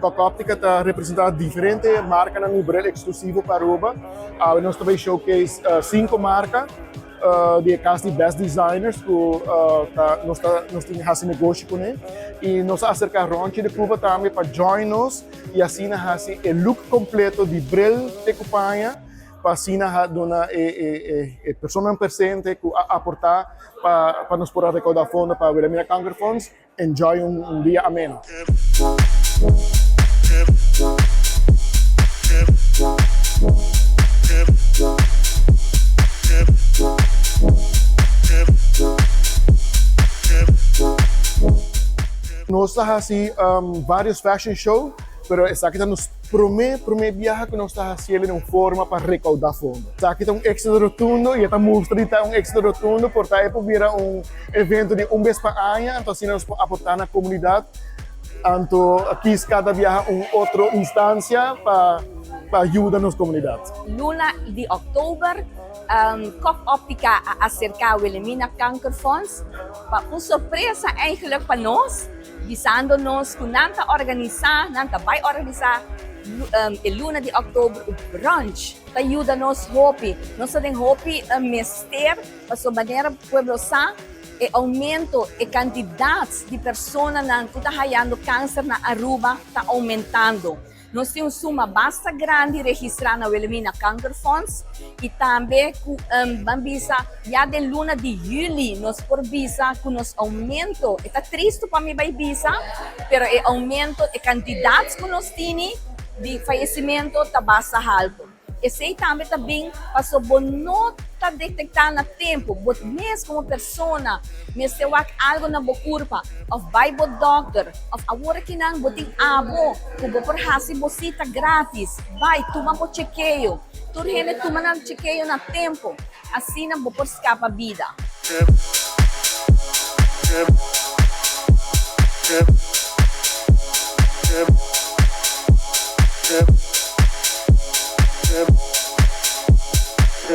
Cop-Optica está representando diferentes marcas no bril exclusivo para Aruba. Nós também showcase 5 marcas de casa de best designers que nós temos negócio com ele. E nós acercamos de Cuba também para join nos e assim nós o look completo de bril de companhia para assim dona pessoa presente que aportar para nos poder recaudar fundos para o Wilhelmina Cancer Funds. Enjoy dia ameno. Nós temos vários fashion shows, mas essa aqui é nos primeiro viagem que nós estamos fazendo em forma para recaudar fundos. Essa aqui é extra rotundo e esta mostra é extra rotundo, porque é para evento de vez por ano, então assim nós aportar na comunidade. Então, aqui cada viagem outra instância para ajudar nas comunidades. Luna de outubro, Cop-Optica acerca o Wilhelmina Cancer Funds. Uma surpresa eigenlijk para nós, visando-nos que nanta vai organizar Luna de outubro o brunch. Ajuda-nos hopi. Nós temos hopi mester para sua maneira pueblosa. E aumento e quantidade de pessoas que estão tendo câncer na Aruba está aumentando. Nós temos uma basta grande registrada na Wilhelmina Cancer Funds e também vamos já de luna de julho nós por visa que nós aumento. Está triste para mim vai visa, pero o aumento e quantidade que nós temos de falecimento está basta alto. E sei também para não detectar no tempo, mesmo como pessoa, mesmo se algo na boca, ou vai para o doctor, ou agora que não botem abo, que vou por hasi bolsita grátis, vai, toma por chequeio, tudo ele toma na chequeio na tempo, assim não vou por escapar a vida.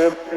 Yep.